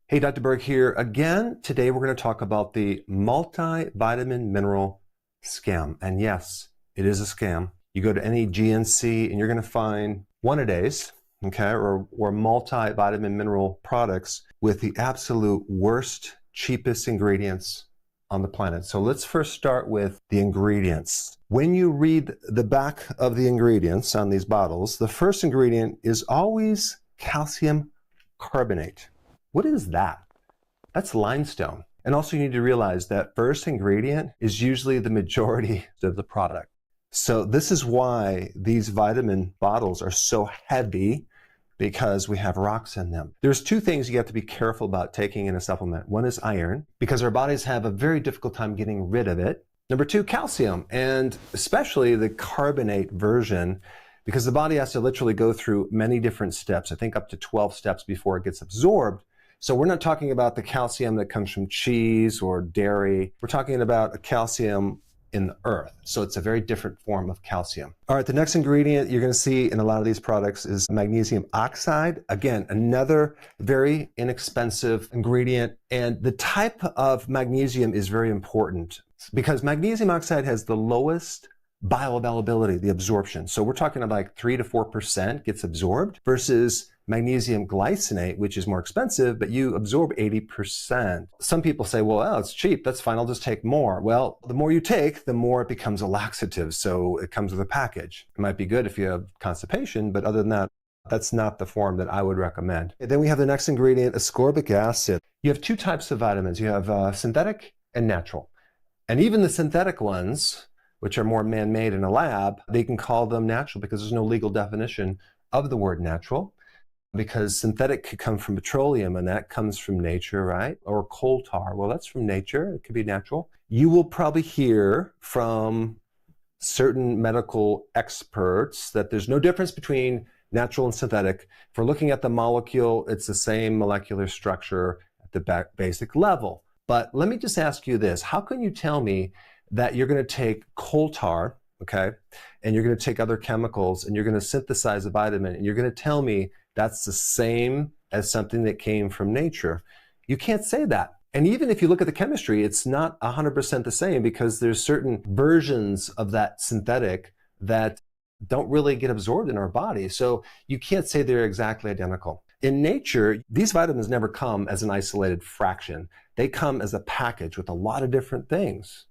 Hey, Dr. Berg here again. Today we're going to talk about the multivitamin mineral scam. And yes, it is a scam. You go to any GNC and you're going to find one-a-days, okay, or multivitamin mineral products with the absolute worst, cheapest ingredients on the planet. So let's first start with the ingredients. When you read the back of the ingredients on these bottles, the first ingredient is always calcium carbonate. What is that? That's limestone. And also you need to realize that first ingredient is usually the majority of the product. So this is why these vitamin bottles are so heavy, because we have rocks in them. There's two things you have to be careful about taking in a supplement. One is iron, because our bodies have a very difficult time getting rid of it. Number two, calcium, and especially the carbonate version, because the body has to literally go through many different steps, I think up to 12 steps before it gets absorbed. So we're not talking about the calcium that comes from cheese or dairy. We're talking about a calcium in the earth. So it's a very different form of calcium. All right, the next ingredient you're going to see in a lot of these products is magnesium oxide. Again, another very inexpensive ingredient. And the type of magnesium is very important because magnesium oxide has the lowest bioavailability, the absorption. So we're talking about like 3 to 4% gets absorbed versus magnesium glycinate, which is more expensive, but you absorb 80%. Some people say, well, oh, it's cheap, that's fine, I'll just take more. Well, the more you take, the more it becomes a laxative, so it comes with a package. It might be good if you have constipation, but other than that, that's not the form that I would recommend. And then we have the next ingredient, ascorbic acid. You have two types of vitamins. You have synthetic and natural. And even the synthetic ones, which are more man-made in a lab, they can call them natural because there's no legal definition of the word natural. Because synthetic could come from petroleum and that comes from nature, right? Or coal tar, well, that's from nature, it could be natural. You will probably hear from certain medical experts that there's no difference between natural and synthetic. If we're looking at the molecule, it's the same molecular structure at the basic level. But let me just ask you this, how can you tell me that you're going to take coal tar, okay, and you're going to take other chemicals and you're going to synthesize a vitamin and you're going to tell me that's the same as something that came from nature? You can't say that. And even if you look at the chemistry, it's not 100% the same because there's certain versions of that synthetic that don't really get absorbed in our body. So you can't say they're exactly identical. In nature, these vitamins never come as an isolated fraction. They come as a package with a lot of different things.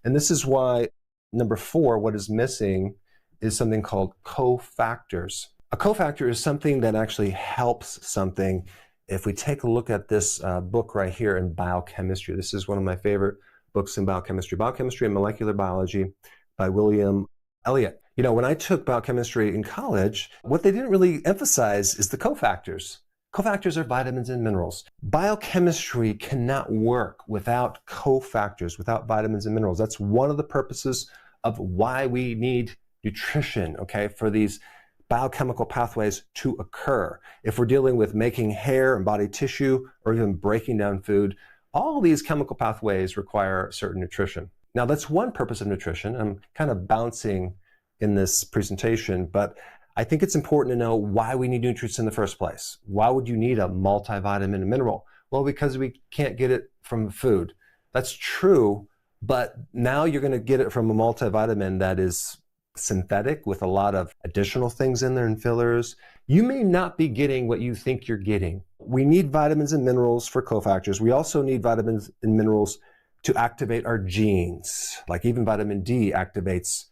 And this is why, number 4, what is missing is something called cofactors. A cofactor is something that actually helps something. If we take a look at this book right here in biochemistry, this is one of my favorite books in biochemistry, Biochemistry and Molecular Biology by William Elliott. You know, when I took biochemistry in college, what they didn't really emphasize is the cofactors. Cofactors are vitamins and minerals. Biochemistry cannot work without cofactors, without vitamins and minerals. That's one of the purposes of why we need nutrition, okay, for these biochemical pathways to occur. If we're dealing with making hair and body tissue or even breaking down food, all these chemical pathways require certain nutrition. Now that's one purpose of nutrition. I'm kind of bouncing in this presentation, but I think it's important to know why we need nutrients in the first place. Why would you need a multivitamin and mineral? Well, because we can't get it from food. That's true, but now you're going to get it from a multivitamin that is synthetic with a lot of additional things in there and fillers. You may not be getting what you think you're getting. We need vitamins and minerals for cofactors. We also need vitamins and minerals to activate our genes. Like even vitamin D activates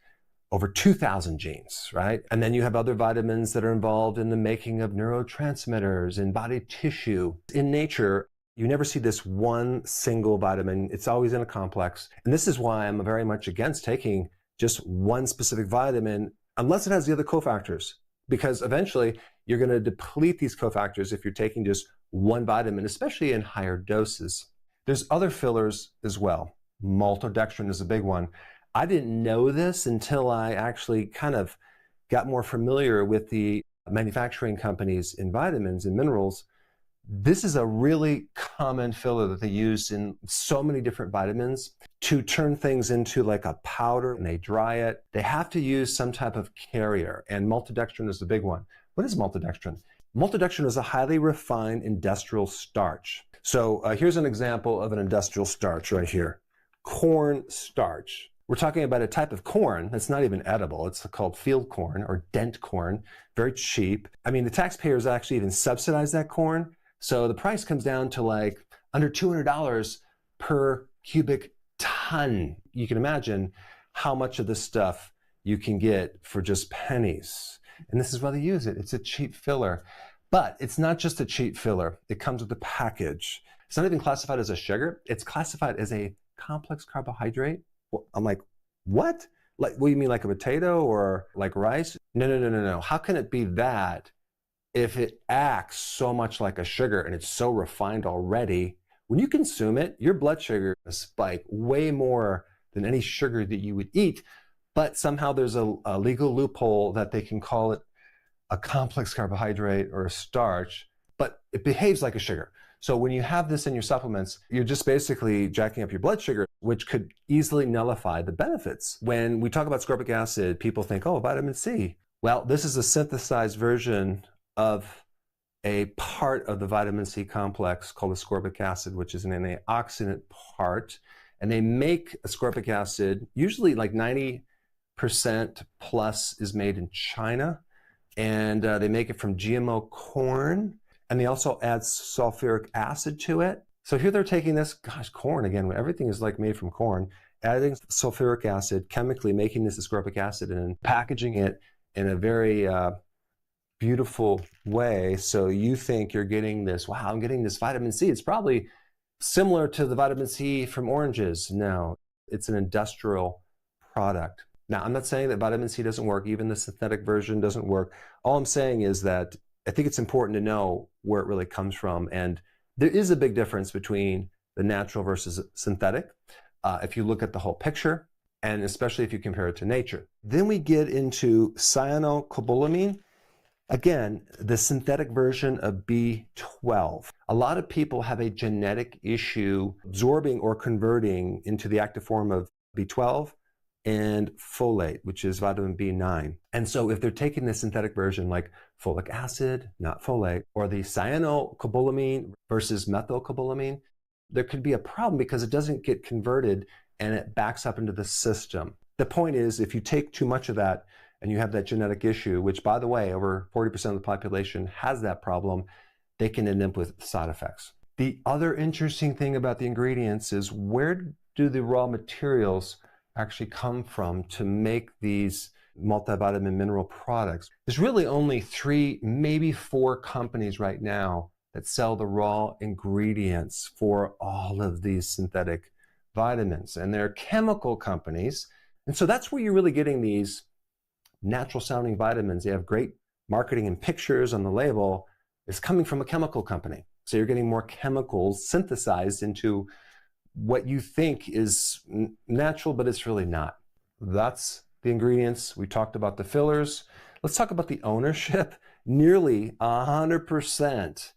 over 2,000 genes, right? And then you have other vitamins that are involved in the making of neurotransmitters in body tissue. In nature, you never see this one single vitamin. It's always in a complex. And this is why I'm very much against taking just one specific vitamin unless it has the other cofactors, because eventually you're going to deplete these cofactors if you're taking just one vitamin, especially in higher doses. There's other fillers as well. Maltodextrin is a big one. I didn't know this until I actually kind of got more familiar with the manufacturing companies in vitamins and minerals. This is a really common filler that they use in so many different vitamins to turn things into like a powder, and they dry it. They have to use some type of carrier, and maltodextrin is the big one. What is maltodextrin? Maltodextrin is a highly refined industrial starch. So here's an example of an industrial starch right here. Corn starch. We're talking about a type of corn that's not even edible. It's called field corn or dent corn, very cheap. I mean, the taxpayers actually even subsidize that corn. So the price comes down to like under $200 per cubic ton. You can imagine how much of this stuff you can get for just pennies. And this is why they use it. It's a cheap filler. But it's not just a cheap filler. It comes with a package. It's not even classified as a sugar. It's classified as a complex carbohydrate. Well, I'm like, what? Like, what do you mean, like a potato or like rice? No. How can it be that if it acts so much like a sugar and it's so refined already? When you consume it, your blood sugar will spike way more than any sugar that you would eat. But somehow there's a legal loophole that they can call it a complex carbohydrate or a starch, but it behaves like a sugar. So when you have this in your supplements, you're just basically jacking up your blood sugar, which could easily nullify the benefits. When we talk about ascorbic acid, people think, oh, vitamin C. Well, this is a synthesized version of a part of the vitamin C complex called ascorbic acid, which is an antioxidant part. And they make ascorbic acid, usually like 90% plus is made in China. And they make it from GMO corn. And they also add sulfuric acid to it. So here they're taking this, gosh, corn again, everything is like made from corn, adding sulfuric acid, chemically making this ascorbic acid and packaging it in a very beautiful way. So you think you're getting this, wow, I'm getting this vitamin C. It's probably similar to the vitamin C from oranges. No, it's an industrial product. Now, I'm not saying that vitamin C doesn't work. Even the synthetic version doesn't work. All I'm saying is that I think it's important to know where it really comes from. And there is a big difference between the natural versus synthetic. If you look at the whole picture, and especially if you compare it to nature. Then we get into cyanocobalamin. Again, the synthetic version of B12. A lot of people have a genetic issue absorbing or converting into the active form of B12 and folate, which is vitamin B9. And so if they're taking the synthetic version like folic acid, not folate, or the cyanocobalamin versus methylcobalamin, there could be a problem because it doesn't get converted and it backs up into the system. The point is, if you take too much of that and you have that genetic issue, which by the way, over 40% of the population has that problem, they can end up with side effects. The other interesting thing about the ingredients is where do the raw materials actually come from to make these multivitamin mineral products? There's really only 3, maybe 4 companies right now that sell the raw ingredients for all of these synthetic vitamins, and they're chemical companies. And so that's where you're really getting these natural sounding vitamins. They have great marketing and pictures on the label. It's coming from a chemical company. So you're getting more chemicals synthesized into what you think is natural, but it's really not. That's the ingredients. We talked about the fillers. Let's talk about the ownership. Nearly 100%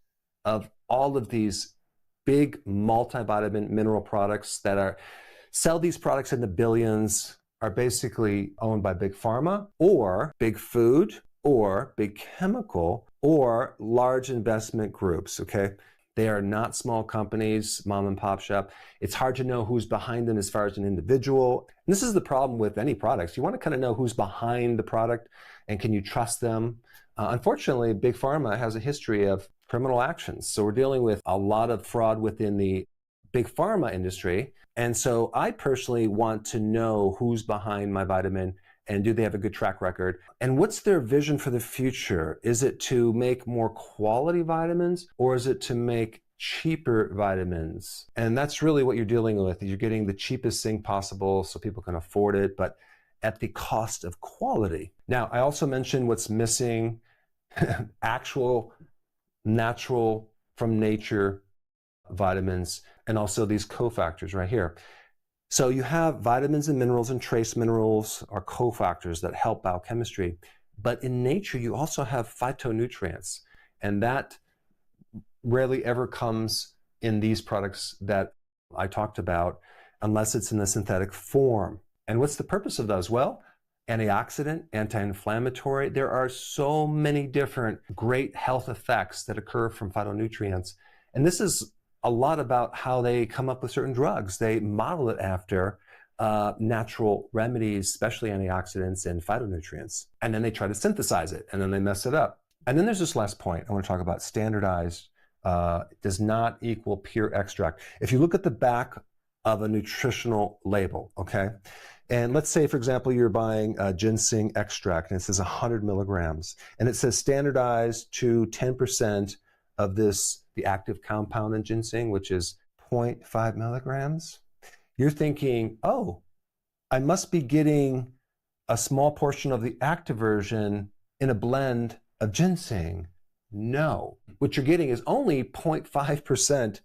of all of these big multivitamin mineral products that sell these products in the billions are basically owned by big pharma or big food or big chemical or large investment groups, okay? They are not small companies, mom and pop shop. It's hard to know who's behind them as far as an individual. And this is the problem with any products. You want to kind of know who's behind the product and can you trust them? Unfortunately, Big Pharma has a history of criminal actions. So we're dealing with a lot of fraud within the Big Pharma industry. And so I personally want to know who's behind my vitamin and do they have a good track record? And what's their vision for the future? Is it to make more quality vitamins or is it to make cheaper vitamins? And that's really what you're dealing with. You're getting the cheapest thing possible so people can afford it, but at the cost of quality. Now, I also mentioned what's missing, actual, natural, from nature vitamins, and also these cofactors right here. So you have vitamins and minerals and trace minerals are cofactors that help biochemistry. But in nature, you also have phytonutrients. And that rarely ever comes in these products that I talked about unless it's in the synthetic form. And what's the purpose of those? Well, antioxidant, anti-inflammatory. There are so many different great health effects that occur from phytonutrients. And this is a lot about how they come up with certain drugs. They model it after natural remedies, especially antioxidants and phytonutrients. And then they try to synthesize it, and then they mess it up. And then there's this last point I want to talk about. Standardized does not equal pure extract. If you look at the back of a nutritional label, okay? And let's say, for example, you're buying a ginseng extract and it says 100 milligrams, and it says standardized to 10% of this, the active compound in ginseng, which is 0.5 milligrams. You're thinking, oh, I must be getting a small portion of the active version in a blend of ginseng. No, what you're getting is only 0.5%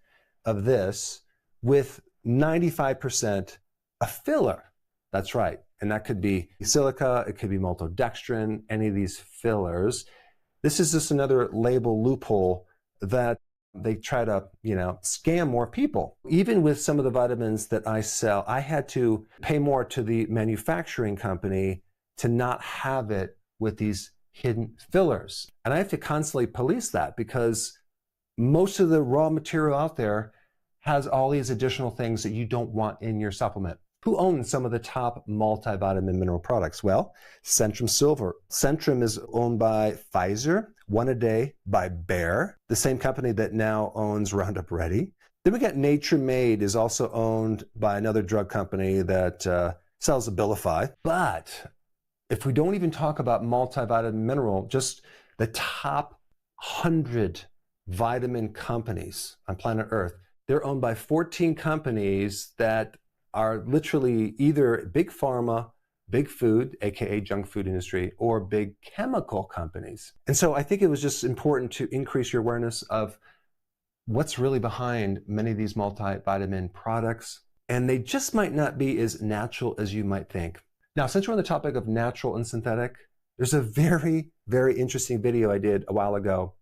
of this with 95% a filler. That's right. And that could be silica, it could be maltodextrin, any of these fillers. This is just another label loophole that they try to, scam more people. Even with some of the vitamins that I sell, I had to pay more to the manufacturing company to not have it with these hidden fillers. And I have to constantly police that because most of the raw material out there has all these additional things that you don't want in your supplement. Who owns some of the top multivitamin mineral products? Well, Centrum Silver. Centrum is owned by Pfizer, One a Day by Bayer, the same company that now owns Roundup Ready. Then we got Nature Made is also owned by another drug company that sells Abilify. But if we don't even talk about multivitamin mineral, just the top 100 vitamin companies on planet Earth, they're owned by 14 companies that are literally either big pharma, big food, aka junk food industry, or big chemical companies. And so I think it was just important to increase your awareness of what's really behind many of these multivitamin products. And they just might not be as natural as you might think. Now, since we're on the topic of natural and synthetic, there's a very, very interesting video I did a while ago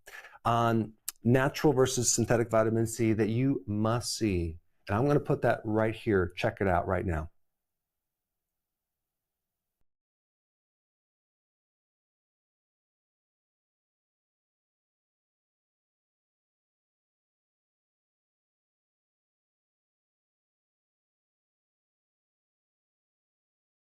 on natural versus synthetic vitamin C that you must see. And I'm going to put that right here. Check it out right now.